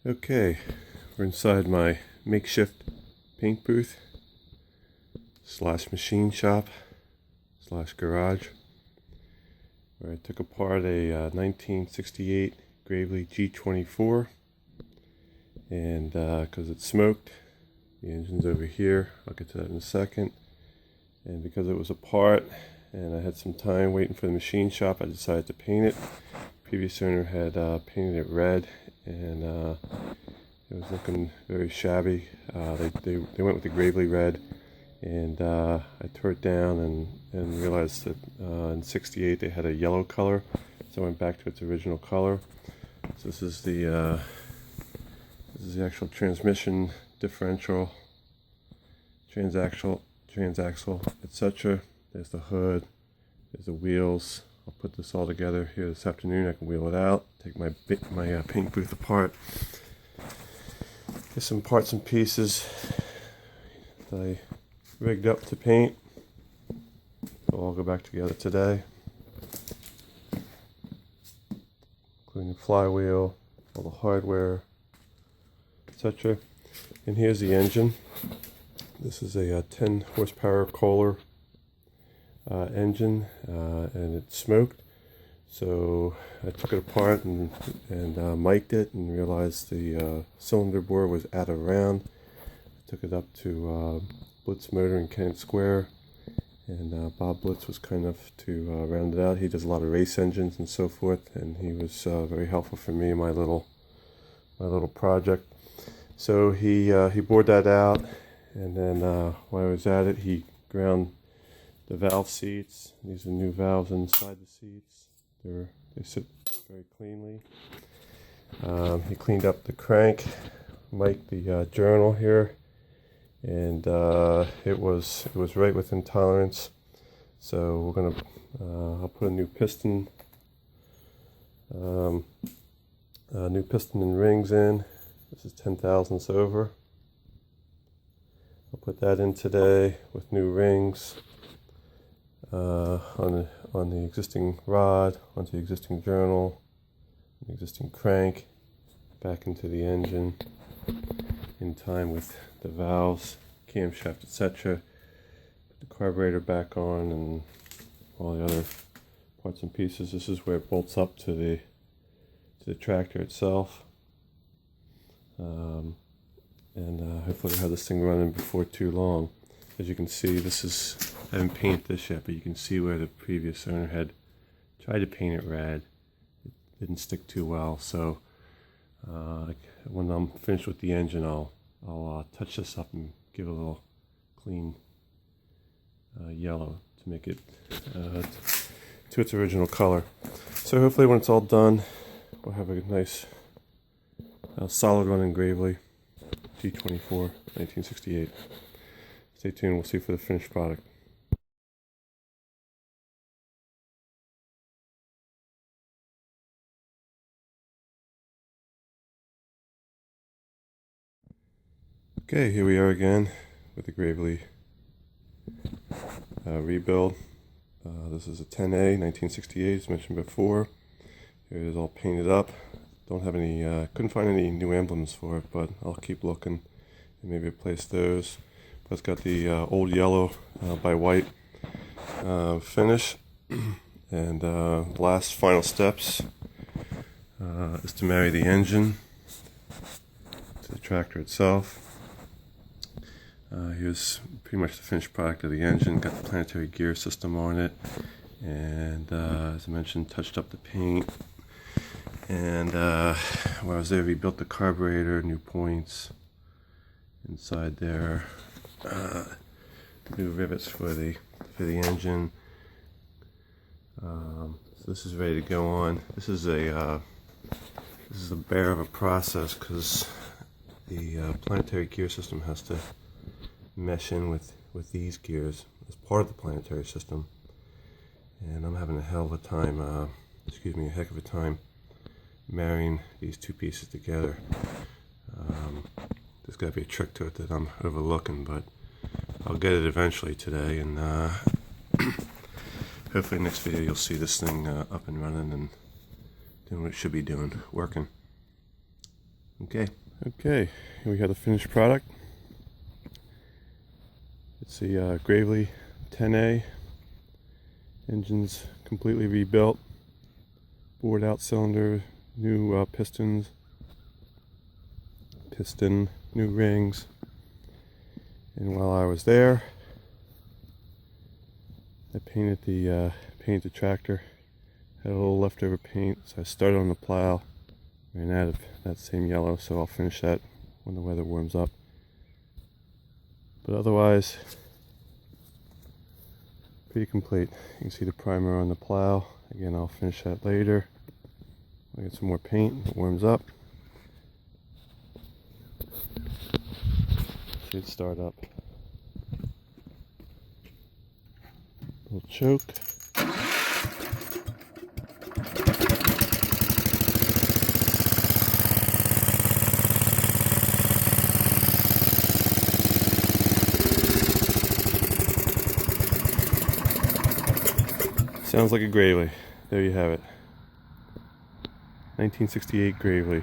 Okay, we're inside my makeshift paint booth slash machine shop slash garage, where I took apart a 1968 Gravely G24, and because it smoked, the engine's over here, I'll get to that in a second, and because it was apart and I had some time waiting for the machine shop, I decided to paint it. Previous owner had painted it red, and it was looking very shabby. They went with the Gravely red, and I tore it down and realized that in '68 they had a yellow color, so I went back to its original color. So this is the actual transmission, differential, transaxle, etc. There's the hood, there's the wheels. I'll put this all together here this afternoon. I can wheel it out, take my paint booth apart, get some parts and pieces that I rigged up to paint. They'll all go back together today, including the flywheel, all the hardware, etc. And here's the engine. This is a 10 horsepower Kohler engine, and it smoked, so I took it apart and mic'd it and realized the cylinder bore was out of round. I took it up to Blitz Motor in Kennett Square, and Bob Blitz was kind enough to round it out. He does a lot of race engines and so forth, and he was very helpful for me in my little project. So he bored that out, and then while I was at it, he ground the valve seats. These are new valves inside the seats. They sit very cleanly. He cleaned up the crank, mic'd the journal here, and it was right within tolerance. So we're gonna I'll put a new piston and rings in. This is 10 thousandths over. I'll put that in today with new rings on the existing rod, onto the existing journal, the existing crank, back into the engine in time with the valves, camshaft, etc. Put the carburetor back on and all the other parts and pieces. This is where it bolts up to the tractor itself. Hopefully we'll have this thing running before too long. As you can see, I haven't painted this yet, but you can see where the previous owner had tried to paint it red. It didn't stick too well, so when I'm finished with the engine, I'll touch this up and give it a little clean yellow to make it to its original color. So hopefully when it's all done, we'll have a nice solid running Gravely G24 1968. Stay tuned, we'll see for the finished product. Okay, here we are again with the Gravely rebuild. This is a 10A 1968, as mentioned before. Here it is all painted up. Don't have any, couldn't find any new emblems for it, but I'll keep looking and maybe replace those. But it's got the old yellow by white finish. And last final steps is to marry the engine to the tractor itself. Here's pretty much the finished product of the engine. Got the planetary gear system on it, and as I mentioned, touched up the paint. And while I was there, we built the carburetor, new points inside there, new rivets for the engine. So this is ready to go on. This is a bear of a process, because the planetary gear system has to mesh in with these gears as part of the planetary system, and I'm having a heck of a time marrying these two pieces together. There's got to be a trick to it that I'm overlooking, but I'll get it eventually today, and hopefully next video you'll see this thing up and running and doing what it should be doing, working. Okay, here we have the finished product. It's the Gravely 10A. Engine's completely rebuilt. Bored out cylinder, new piston, new rings. And while I was there, I painted the tractor. Had a little leftover paint, so I started on the plow. Ran out of that same yellow, so I'll finish that when the weather warms up. But otherwise, pretty complete. You can see the primer on the plow. Again, I'll finish that later. I'll get some more paint. It warms up. Should start up. Little choke. Sounds like a Gravely. There you have it. 1968 Gravely.